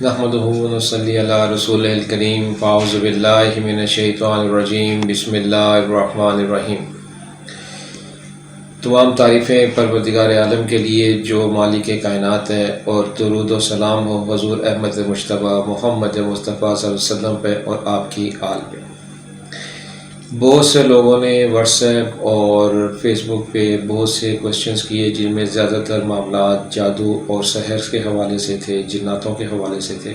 نحمدہ ونصلی علی رسولہ الکریم فاعوذ باللہ من الشیطان الرجیم بسم اللہ الرحمن الرحیم۔ تمام تعریفیں پروردگار عالم کے لیے جو مالک کائنات ہے، اور درود و سلام ہو حضور احمد مجتبیٰ محمد مصطفیٰ صلی اللہ علیہ وسلم پہ اور آپ کی آل پہ۔ بہت سے لوگوں نے واٹس ایپ اور فیس بک پہ بہت سے کوشچنز کیے، جن میں زیادہ تر معاملات جادو اور سحر کے حوالے سے تھے، جناتوں کے حوالے سے تھے۔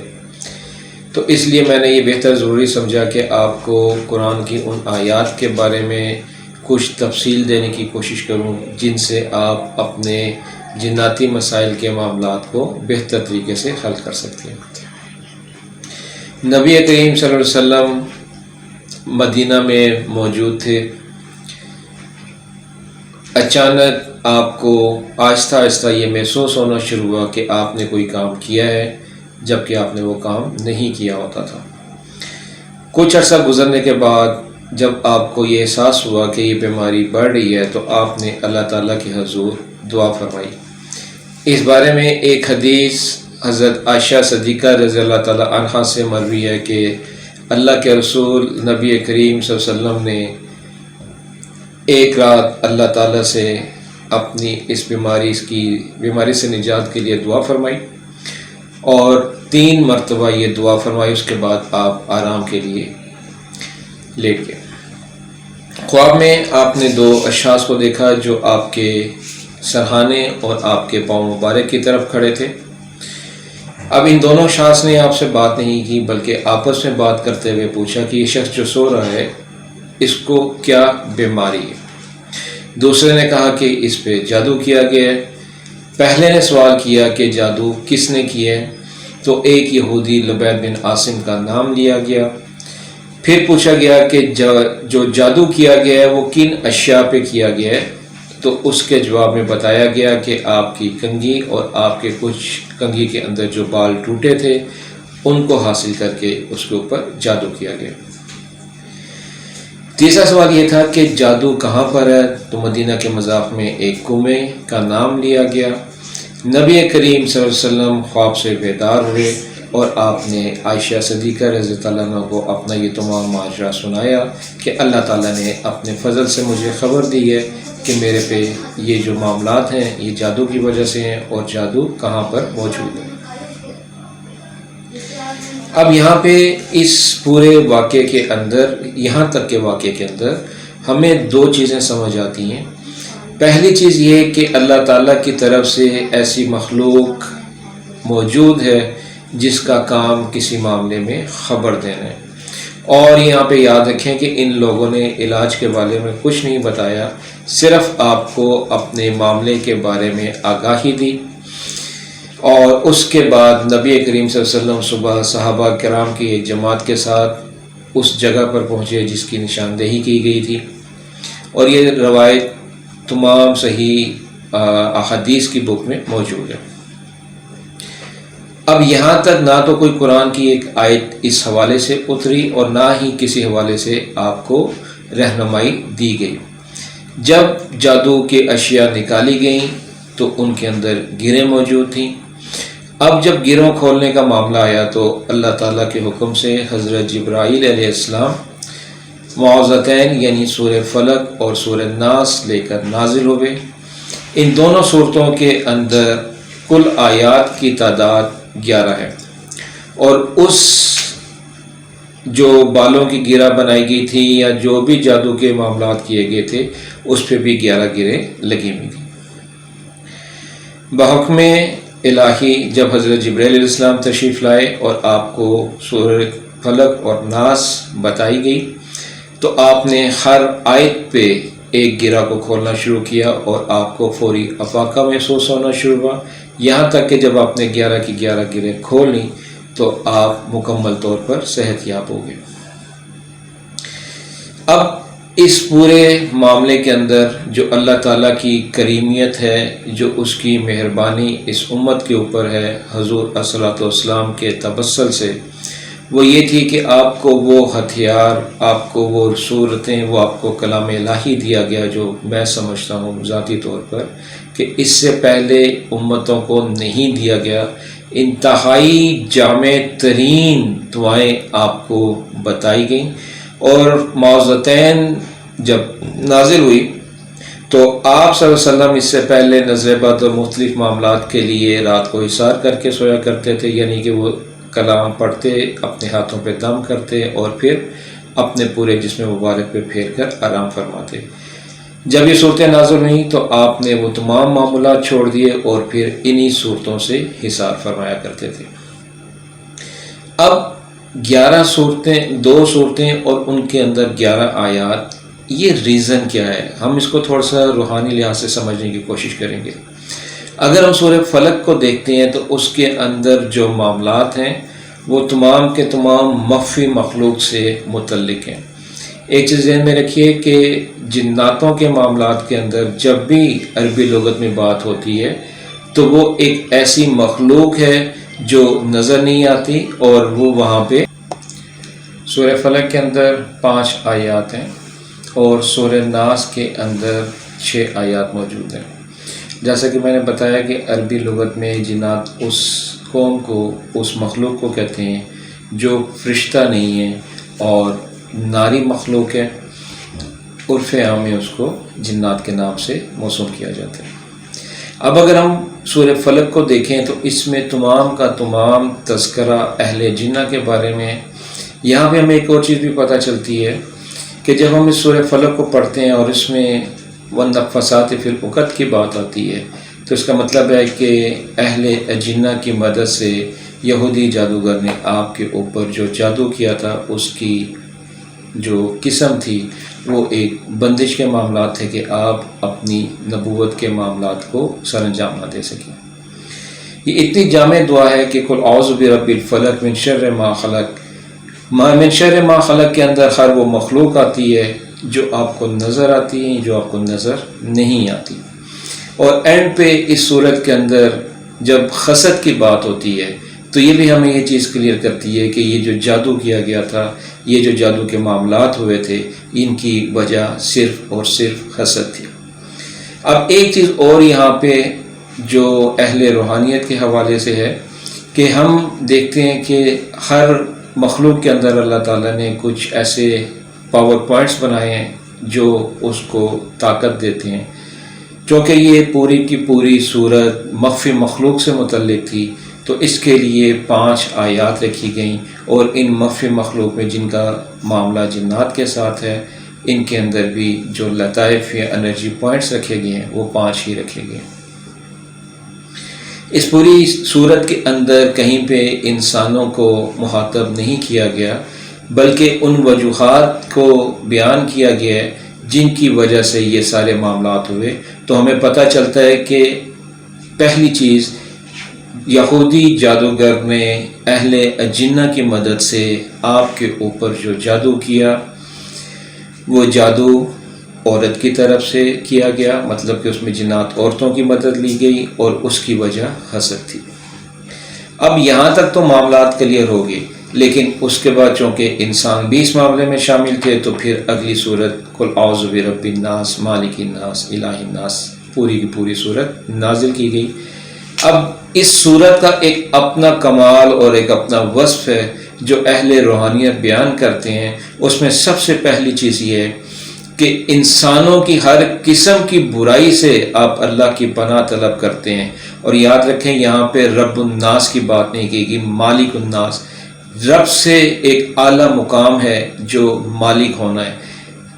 تو اس لیے میں نے یہ بہتر ضروری سمجھا کہ آپ کو قرآن کی ان آیات کے بارے میں کچھ تفصیل دینے کی کوشش کروں، جن سے آپ اپنے جناتی مسائل کے معاملات کو بہتر طریقے سے حل کر سکتے ہیں۔ نبی کریم صلی اللہ علیہ وسلم مدینہ میں موجود تھے۔ اچانک آپ کو آہستہ آہستہ یہ محسوس ہونا شروع ہوا کہ آپ نے کوئی کام کیا ہے، جبکہ آپ نے وہ کام نہیں کیا ہوتا تھا۔ کچھ عرصہ گزرنے کے بعد جب آپ کو یہ احساس ہوا کہ یہ بیماری بڑھ رہی ہے، تو آپ نے اللہ تعالیٰ کے حضور دعا فرمائی۔ اس بارے میں ایک حدیث حضرت عائشہ صدیقہ رضی اللہ تعالیٰ عنہا سے مروی ہے کہ اللہ کے رسول نبی کریم صلی اللہ علیہ وسلم نے ایک رات اللہ تعالیٰ سے اپنی اس بیماری سے نجات کے لیے دعا فرمائی، اور 3 مرتبہ یہ دعا فرمائی۔ اس کے بعد آپ آرام کے لیے لیٹ گئے۔ خواب میں آپ نے 2 اشخاص کو دیکھا جو آپ کے سرہانے اور آپ کے پاؤں مبارک کی طرف کھڑے تھے۔ اب ان دونوں شخص نے آپ سے بات نہیں کی، بلکہ آپس میں بات کرتے ہوئے پوچھا کہ یہ شخص جو سو رہا ہے، اس کو کیا بیماری ہے؟ دوسرے نے کہا کہ اس پہ جادو کیا گیا ہے۔ پہلے نے سوال کیا کہ جادو کس نے کیا ہے، تو ایک یہودی لبید بن عاصم کا نام لیا گیا۔ پھر پوچھا گیا کہ جو جادو کیا گیا ہے وہ کن اشیاء پہ کیا گیا ہے، تو اس کے جواب میں بتایا گیا کہ آپ کی کنگھی اور آپ کے کچھ کنگھی کے اندر جو بال ٹوٹے تھے، ان کو حاصل کر کے اس کے اوپر جادو کیا گیا۔ تیسرا سوال یہ تھا کہ جادو کہاں پر ہے، تو مدینہ کے مذاق میں ایک کنویں کا نام لیا گیا۔ نبی کریم صلی اللہ علیہ وسلم خواب سے بیدار ہوئے، اور آپ نے عائشہ صدیقہ رضی اللہ عنہ کو اپنا یہ تمام ماجرا سنایا کہ اللہ تعالیٰ نے اپنے فضل سے مجھے خبر دی ہے کہ میرے پہ یہ جو معاملات ہیں یہ جادو کی وجہ سے ہیں، اور جادو کہاں پر موجود ہے۔ اب یہاں پہ اس پورے واقعے کے اندر، یہاں تک کے واقعے کے اندر ہمیں 2 چیزیں سمجھ آتی ہیں۔ پہلی چیز یہ کہ اللہ تعالیٰ کی طرف سے ایسی مخلوق موجود ہے جس کا کام کسی معاملے میں خبر دینا ہے، اور یہاں پہ یاد رکھیں کہ ان لوگوں نے علاج کے بارے میں کچھ نہیں بتایا، صرف آپ کو اپنے معاملے کے بارے میں آگاہی دی۔ اور اس کے بعد نبی کریم صلی اللہ علیہ وسلم صبح صحابہ کرام کی ایک جماعت کے ساتھ اس جگہ پر پہنچے جس کی نشاندہی کی گئی تھی، اور یہ روایت تمام صحیح احادیث کی بک میں موجود ہے۔ اب یہاں تک نہ تو کوئی قرآن کی ایک آیت اس حوالے سے اتری، اور نہ ہی کسی حوالے سے آپ کو رہنمائی دی گئی۔ جب جادو کی اشیاء نکالی گئیں تو ان کے اندر گریں موجود تھیں۔ اب جب گروں کھولنے کا معاملہ آیا تو اللہ تعالیٰ کے حکم سے حضرت جبرائیل علیہ السلام معوذتین یعنی سورہ فلق اور سورہ ناس لے کر نازل ہوئے۔ ان دونوں صورتوں کے اندر کل آیات کی تعداد 11 ہے، اور اس جو بالوں کی گرہ بنائی گئی تھی یا جو بھی جادو کے معاملات کیے گئے تھے، اس پہ بھی 11 گرہیں لگی ہوئی تھیں۔ بحکم الہی جب حضرت جبرائیل علیہ السلام تشریف لائے اور آپ کو سورہ فلق اور ناس بتائی گئی، تو آپ نے ہر آیت پہ ایک گرہ کو کھولنا شروع کیا، اور آپ کو فوری افاقہ محسوس ہونا شروع ہوا، یہاں تک کہ جب آپ نے 11 کی 11 گرہیں کھول لیں تو آپ مکمل طور پر صحت یاب ہو گئے۔ اب اس پورے معاملے کے اندر جو اللہ تعالیٰ کی کریمیت ہے، جو اس کی مہربانی اس امت کے اوپر ہے حضور الصلوۃ والسلام کے تبسل سے، وہ یہ تھی کہ آپ کو وہ ہتھیار، آپ کو وہ صورتیں، وہ آپ کو کلام الہی دیا گیا، جو میں سمجھتا ہوں ذاتی طور پر کہ اس سے پہلے امتوں کو نہیں دیا گیا۔ انتہائی جامع ترین دعائیں آپ کو بتائی گئیں، اور معوذتین جب نازل ہوئی تو آپ صلی اللہ علیہ وسلم اس سے پہلے نظر بد اور مختلف معاملات کے لیے رات کو حصار کر کے سویا کرتے تھے، یعنی کہ وہ کلام پڑھتے، اپنے ہاتھوں پہ دم کرتے اور پھر اپنے پورے جسم مبارک پہ پھیر کر آرام فرماتے۔ جب یہ صورتیں نازل ہوئیں تو آپ نے وہ تمام معمولات چھوڑ دیے اور پھر انہی صورتوں سے حصار فرمایا کرتے تھے۔ اب 11 صورتیں، 2 صورتیں اور ان کے اندر 11 آیات، یہ ریزن کیا ہے؟ ہم اس کو تھوڑا سا روحانی لحاظ سے سمجھنے کی کوشش کریں گے۔ اگر ہم سورہ فلق کو دیکھتے ہیں تو اس کے اندر جو معاملات ہیں وہ تمام کے تمام مخفی مخلوق سے متعلق ہیں۔ ایک چیز ذہن میں رکھیے کہ جناتوں کے معاملات کے اندر جب بھی عربی لغت میں بات ہوتی ہے تو وہ ایک ایسی مخلوق ہے جو نظر نہیں آتی، اور وہ وہاں پہ سورہ فلق کے اندر 5 آیات ہیں اور سورہ ناس کے اندر 6 آیات موجود ہیں۔ جیسا کہ میں نے بتایا کہ عربی لغت میں جنات اس قوم کو، اس مخلوق کو کہتے ہیں جو فرشتہ نہیں ہے اور ناری مخلوق ہے، عرف عام میں اس کو جنات کے نام سے موسوم کیا جاتا ہے۔ اب اگر ہم سورہ فلق کو دیکھیں تو اس میں تمام کا تمام تذکرہ اہل جنہ کے بارے میں۔ یہاں پہ ہمیں ایک اور چیز بھی پتہ چلتی ہے کہ جب ہم اس سورہ فلق کو پڑھتے ہیں اور اس میں وَالنَّفَّثَاتِ فِي الْعُقَدِ کی بات آتی ہے تو اس کا مطلب ہے کہ اہل جنہ کی مدد سے یہودی جادوگر نے آپ کے اوپر جو جادو کیا تھا اس کی جو قسم تھی وہ ایک بندش کے معاملات تھے کہ آپ اپنی نبوت کے معاملات کو سر انجام نہ دے سکیں۔ یہ اتنی جامع دعا ہے کہ قُلْ أَعُوذُ بِرَبِّ الْفَلَقِ مِنْ شَرِّ مَا خَلَقَ، من شر ما خلق کے اندر ہر وہ مخلوق آتی ہے جو آپ کو نظر آتی ہے، جو آپ کو نظر نہیں آتی۔ اور اینڈ پہ اس صورت کے اندر جب خسد کی بات ہوتی ہے تو یہ بھی ہمیں یہ چیز کلیئر کرتی ہے کہ یہ جو جادو کیا گیا تھا، یہ جو جادو کے معاملات ہوئے تھے، ان کی وجہ صرف اور صرف حسد تھی۔ اب ایک چیز اور یہاں پہ جو اہل روحانیت کے حوالے سے ہے کہ ہم دیکھتے ہیں کہ ہر مخلوق کے اندر اللہ تعالیٰ نے کچھ ایسے پاور پوائنٹس بنائے ہیں جو اس کو طاقت دیتے ہیں۔ چونکہ یہ پوری کی پوری صورت مخفی مخلوق سے متعلق تھی تو اس کے لیے 5 آیات رکھی گئیں، اور ان مخفی مخلوق میں جن کا معاملہ جنات کے ساتھ ہے ان کے اندر بھی جو لطائف یا انرجی پوائنٹس رکھے گئے ہیں وہ 5 ہی رکھے گئے ہیں۔ اس پوری صورت کے اندر کہیں پہ انسانوں کو مخاطب نہیں کیا گیا، بلکہ ان وجوہات کو بیان کیا گیا ہے جن کی وجہ سے یہ سارے معاملات ہوئے۔ تو ہمیں پتہ چلتا ہے کہ پہلی چیز، یہودی جادوگر نے اہل جنہ کی مدد سے آپ کے اوپر جو جادو کیا وہ جادو عورت کی طرف سے کیا گیا، مطلب کہ اس میں جنات عورتوں کی مدد لی گئی اور اس کی وجہ حسد تھی۔ اب یہاں تک تو معاملات کلیئر ہو گئے، لیکن اس کے بعد چونکہ انسان بھی اس معاملے میں شامل تھے تو پھر اگلی صورت قُلْ أَعُوذُ بِرَبِّ النَّاسِ مَالِكِ النَّاسِ الٰهِ النَّاسِ پوری کی پوری صورت نازل کی گئی۔ اب اس صورت کا ایک اپنا کمال اور ایک اپنا وصف ہے جو اہل روحانیت بیان کرتے ہیں۔ اس میں سب سے پہلی چیز یہ ہے کہ انسانوں کی ہر قسم کی برائی سے آپ اللہ کی پناہ طلب کرتے ہیں۔ اور یاد رکھیں یہاں پہ رب الناس کی بات نہیں کی گئی، مالک الناس۔ رب سے ایک اعلیٰ مقام ہے جو مالک ہونا ہے۔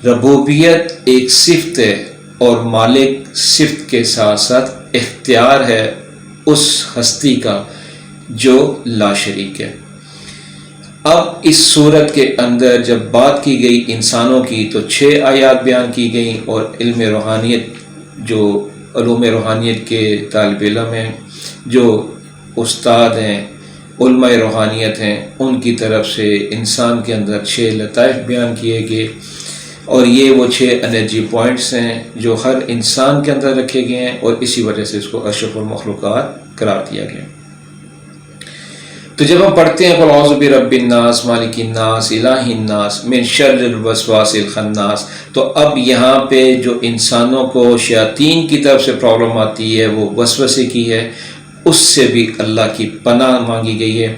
ربوبیت ایک صفت ہے اور مالک صفت کے ساتھ ساتھ اختیار ہے اس ہستی کا جو لا شریک ہے۔ اب اس صورت کے اندر جب بات کی گئی انسانوں کی تو 6 آیات بیان کی گئیں، اور علم روحانیت جو علوم روحانیت کے طالب علم ہیں، جو استاد ہیں، علماء روحانیت ہیں، ان کی طرف سے انسان کے اندر 6 لطائف بیان کیے گئے، اور یہ وہ 6 انرجی پوائنٹس ہیں جو ہر انسان کے اندر رکھے گئے ہیں، اور اسی وجہ سے اس کو اشرف المخلوقات قرار دیا گیا۔ تو جب ہم پڑھتے ہیں قُلْ أَعُوذُ بِرَبِّ النَّاسِ مَالِكِ النَّاسِ الٰهِ النَّاسِ مِنْ شَرِّ الْوَسْوَاسِ الْخَنَّاسِ، تو اب یہاں پہ جو انسانوں کو شیاطین کی طرف سے پرابلم آتی ہے وہ وسوسے کی ہے، اس سے بھی اللہ کی پناہ مانگی گئی ہے۔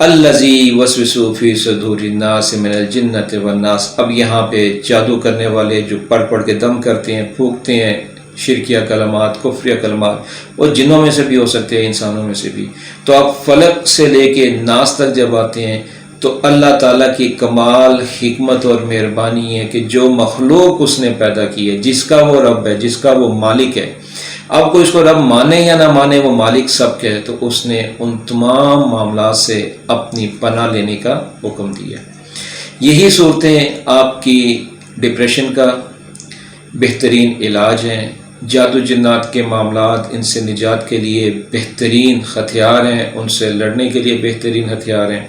الذی وسوس فی صدور الناس من الجنۃ والناس۔ اب یہاں پہ جادو کرنے والے جو پڑھ پڑھ کے دم کرتے ہیں، پھونکتے ہیں شرکیہ کلمات، کفریہ کلمات، وہ جنوں میں سے بھی ہو سکتے ہیں، انسانوں میں سے بھی۔ تو آپ فلق سے لے کے ناس تک جب آتے ہیں تو اللہ تعالیٰ کی کمال حکمت اور مہربانی ہے کہ جو مخلوق اس نے پیدا کی ہے، جس کا وہ رب ہے، جس کا وہ مالک ہے، اب کوئی اس کو رب مانے یا نہ مانے، وہ مالک سب کے ہے، تو اس نے ان تمام معاملات سے اپنی پناہ لینے کا حکم دیا۔ یہی صورتیں آپ کی ڈپریشن کا بہترین علاج ہیں، جادو جنات کے معاملات ان سے نجات کے لیے بہترین ہتھیار ہیں، ان سے لڑنے کے لیے بہترین ہتھیار ہیں۔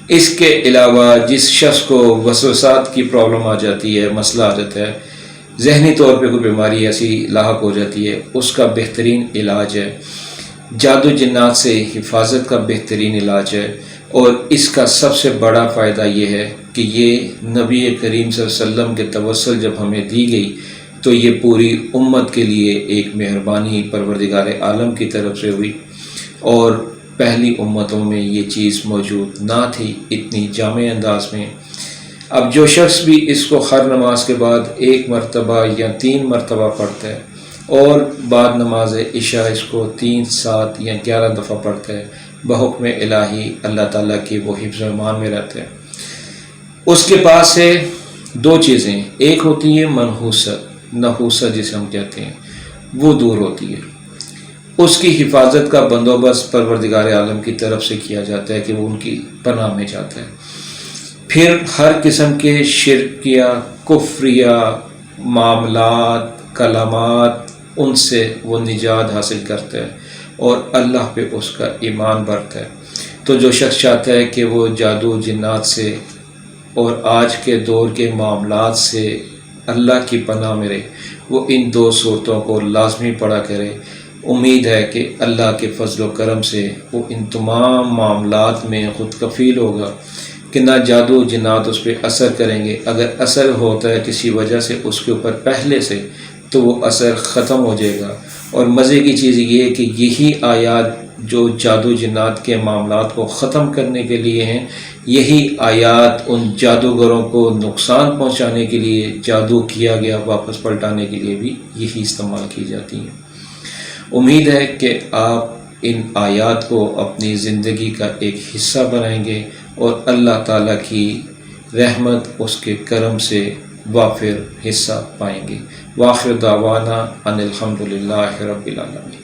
اس کے علاوہ جس شخص کو وسوسات کی پرابلم آ جاتی ہے، مسئلہ آ جاتا ہے، ذہنی طور پہ کوئی بیماری ایسی لاحق ہو جاتی ہے، اس کا بہترین علاج ہے، جادو جنات سے حفاظت کا بہترین علاج ہے۔ اور اس کا سب سے بڑا فائدہ یہ ہے کہ یہ نبی کریم صلی اللہ علیہ وسلم کے توسل جب ہمیں دی گئی تو یہ پوری امت کے لیے ایک مہربانی پروردگار عالم کی طرف سے ہوئی، اور پہلی امتوں میں یہ چیز موجود نہ تھی اتنی جامع انداز میں۔ اب جو شخص بھی اس کو ہر نماز کے بعد 1 مرتبہ یا 3 مرتبہ پڑھتا ہے، اور بعد نماز عشاء اس کو 3، 7 یا 11 دفعہ پڑھتا ہے، بحکم الہی اللہ تعالیٰ کی وہ حفظ و امان میں رہتا ہے۔ اس کے پاس سے 2 چیزیں، ایک ہوتی ہے منحوست، نحوست جسے ہم کہتے ہیں، وہ دور ہوتی ہے، اس کی حفاظت کا بندوبست پروردگار عالم کی طرف سے کیا جاتا ہے کہ وہ ان کی پناہ میں جاتا ہے۔ پھر ہر قسم کے شرکیہ کفریہ معاملات کلمات، ان سے وہ نجات حاصل کرتا ہے اور اللہ پہ اس کا ایمان بڑھتا ہے۔ تو جو شخص چاہتا ہے کہ وہ جادو جنات سے اور آج کے دور کے معاملات سے اللہ کی پناہ میں رہے، وہ ان 2 صورتوں کو لازمی پڑھا کرے۔ امید ہے کہ اللہ کے فضل و کرم سے وہ ان تمام معاملات میں خود کفیل ہوگا کہ نہ جادو جنات اس پہ اثر کریں گے۔ اگر اثر ہوتا ہے کسی وجہ سے اس کے اوپر پہلے سے، تو وہ اثر ختم ہو جائے گا۔ اور مزے کی چیز یہ ہے کہ یہی آیات جو جادو جنات کے معاملات کو ختم کرنے کے لیے ہیں، یہی آیات ان جادوگروں کو نقصان پہنچانے کے لیے، جادو کیا گیا واپس پلٹانے کے لیے بھی یہی استعمال کی جاتی ہیں۔ امید ہے کہ آپ ان آیات کو اپنی زندگی کا ایک حصہ بنائیں گے اور اللہ تعالیٰ کی رحمت، اس کے کرم سے وافر حصہ پائیں گے۔ وآخر دعوانا ان الحمد للہ رب العالمین۔